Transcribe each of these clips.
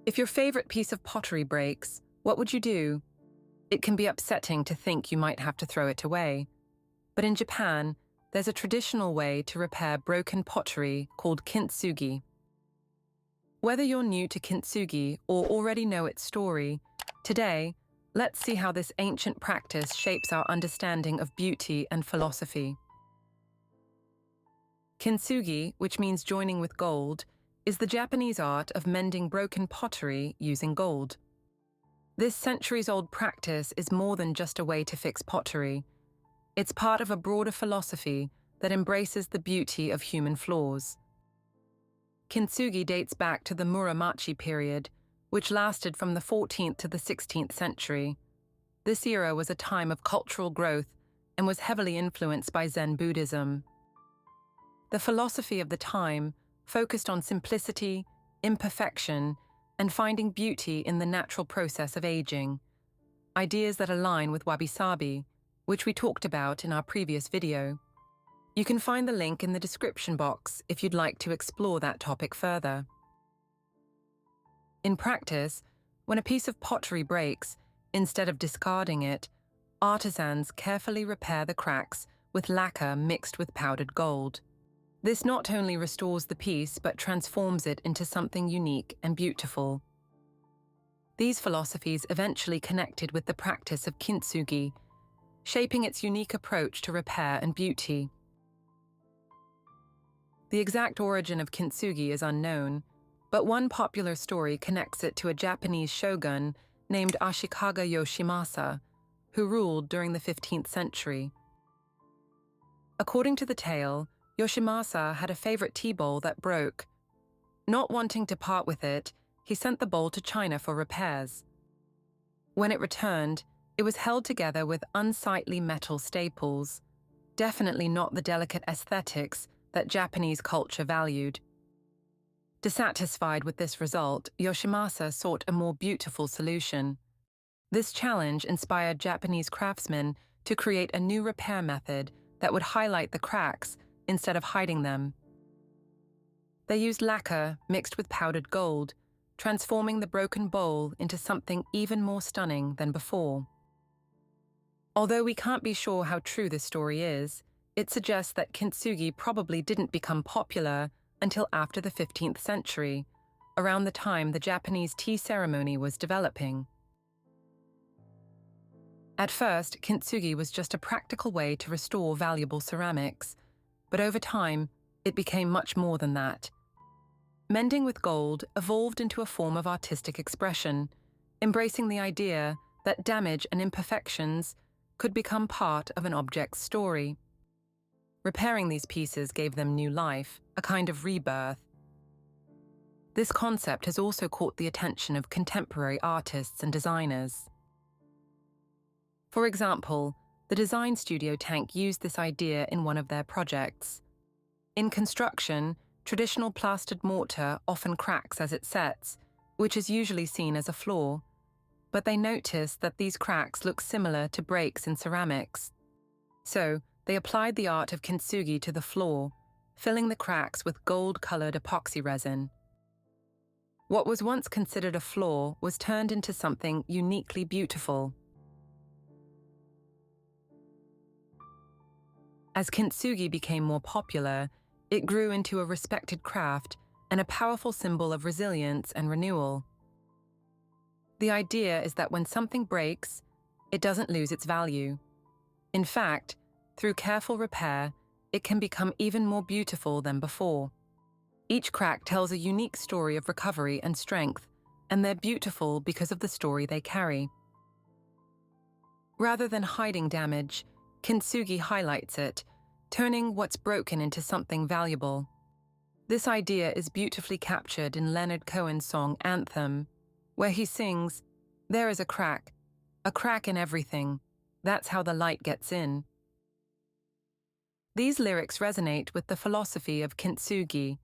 If your favorite piece of pottery breaks, what would you do? It can be upsetting to think you might have to throw it away. But in Japan, there's a traditional way to repair broken pottery called kintsugi. Whether you're new to kintsugi or already know its story, today, let's see how this ancient practice shapes our understanding of beauty and philosophy. Kintsugi, which means joining with gold, is the Japanese art of mending broken pottery using gold. This centuries-old practice is more than just a way to fix pottery. It's part of a broader philosophy that embraces the beauty of human flaws. Kintsugi dates back to the Muromachi period, which lasted from the 14th to the 16th century. This era was a time of cultural growth and was heavily influenced by Zen Buddhism. The philosophy of the time focused on simplicity, imperfection, and finding beauty in the natural process of aging, ideas that align with wabisabi, which we talked about in our previous video. You can find the link in the description box if you'd like to explore that topic further. In practice, when a piece of pottery breaks, instead of discarding it, artisans carefully repair the cracks with lacquer mixed with powdered gold. This not only restores the piece but transforms it into something unique and beautiful. These philosophies eventually connected with the practice of kintsugi, shaping its unique approach to repair and beauty. The exact origin of kintsugi is unknown, but one popular story connects it to a Japanese shogun named Ashikaga Yoshimasa, who ruled during the 15th century. According to the tale, Yoshimasa had a favorite tea bowl that broke. Not wanting to part with it, he sent the bowl to China for repairs. When it returned, it was held together with unsightly metal staples, definitely not the delicate aesthetics that Japanese culture valued. Dissatisfied with this result, Yoshimasa sought a more beautiful solution. This challenge inspired Japanese craftsmen to create a new repair method that would highlight the cracks instead of hiding them. They used lacquer mixed with powdered gold, transforming the broken bowl into something even more stunning than before. Although we can't be sure how true this story is, it suggests that kintsugi probably didn't become popular until after the 15th century, around the time the Japanese tea ceremony was developing. At first, kintsugi was just a practical way to restore valuable ceramics, but over time, it became much more than that. Mending with gold evolved into a form of artistic expression, embracing the idea that damage and imperfections could become part of an object's story. Repairing these pieces gave them new life, a kind of rebirth. This concept has also caught the attention of contemporary artists and designers. For example, the design studio Tank used this idea in one of their projects. In construction, traditional plastered mortar often cracks as it sets, which is usually seen as a flaw. But they noticed that these cracks look similar to breaks in ceramics. So, they applied the art of kintsugi to the floor, filling the cracks with gold-colored epoxy resin. What was once considered a flaw was turned into something uniquely beautiful. As kintsugi became more popular, it grew into a respected craft and a powerful symbol of resilience and renewal. The idea is that when something breaks, it doesn't lose its value. In fact, through careful repair, it can become even more beautiful than before. Each crack tells a unique story of recovery and strength, and they're beautiful because of the story they carry. Rather than hiding damage, kintsugi highlights it, turning what's broken into something valuable. This idea is beautifully captured in Leonard Cohen's song Anthem, where he sings, "There is a crack in everything. That's how the light gets in." These lyrics resonate with the philosophy of kintsugi,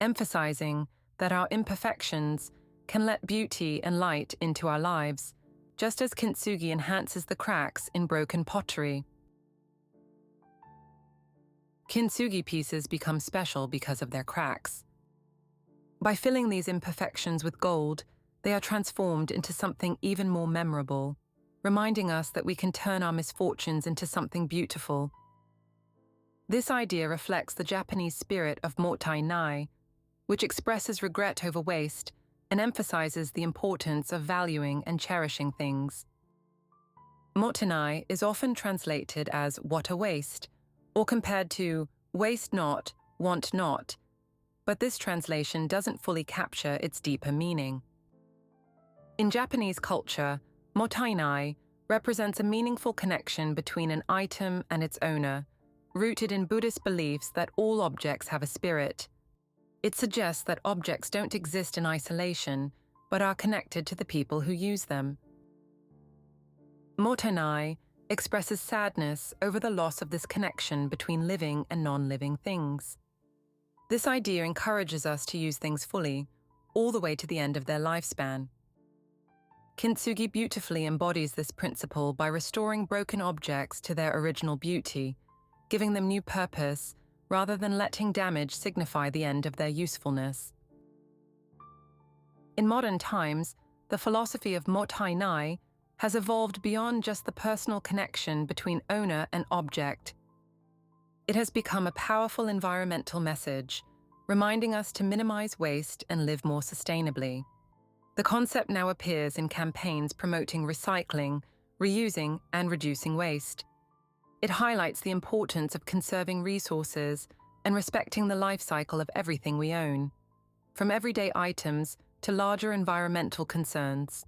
emphasizing that our imperfections can let beauty and light into our lives, just as kintsugi enhances the cracks in broken pottery. Kintsugi pieces become special because of their cracks. By filling these imperfections with gold, they are transformed into something even more memorable, reminding us that we can turn our misfortunes into something beautiful. This idea reflects the Japanese spirit of Mottainai, which expresses regret over waste and emphasizes the importance of valuing and cherishing things. Mottainai is often translated as "what a waste," or compared to "waste not, want not," but this translation doesn't fully capture its deeper meaning. In Japanese culture, Mottainai represents a meaningful connection between an item and its owner, rooted in Buddhist beliefs that all objects have a spirit. It suggests that objects don't exist in isolation, but are connected to the people who use them. Mottainai expresses sadness over the loss of this connection between living and non-living things. This idea encourages us to use things fully, all the way to the end of their lifespan. Kintsugi beautifully embodies this principle by restoring broken objects to their original beauty, giving them new purpose, rather than letting damage signify the end of their usefulness. In modern times, the philosophy of Mottainai has evolved beyond just the personal connection between owner and object. It has become a powerful environmental message, reminding us to minimize waste and live more sustainably. The concept now appears in campaigns promoting recycling, reusing, and reducing waste. It highlights the importance of conserving resources and respecting the life cycle of everything we own, from everyday items to larger environmental concerns.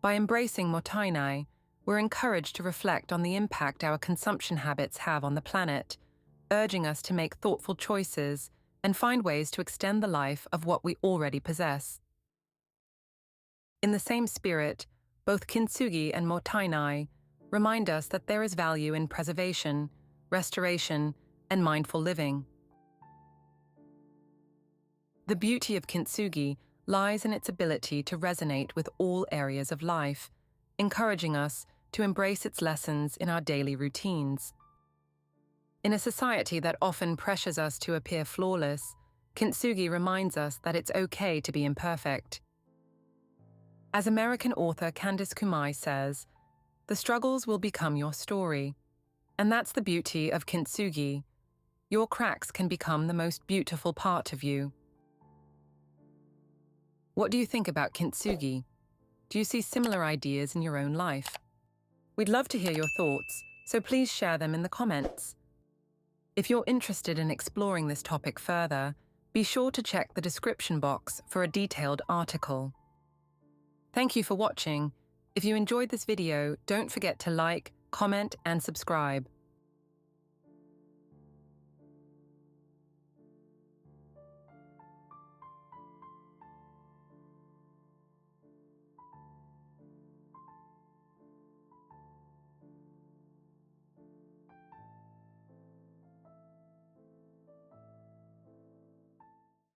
By embracing Mottainai, we're encouraged to reflect on the impact our consumption habits have on the planet, urging us to make thoughtful choices and find ways to extend the life of what we already possess. In the same spirit, both Kintsugi and Mottainai remind us that there is value in preservation, restoration, and mindful living. The beauty of Kintsugi lies in its ability to resonate with all areas of life, encouraging us to embrace its lessons in our daily routines. In a society that often pressures us to appear flawless, Kintsugi reminds us that it's okay to be imperfect. As American author Candice Kumai says, "The struggles will become your story." And that's the beauty of Kintsugi. Your cracks can become the most beautiful part of you. What do you think about Kintsugi? Do you see similar ideas in your own life? We'd love to hear your thoughts, so please share them in the comments. If you're interested in exploring this topic further, be sure to check the description box for a detailed article. Thank you for watching. If you enjoyed this video, don't forget to like, comment, and subscribe.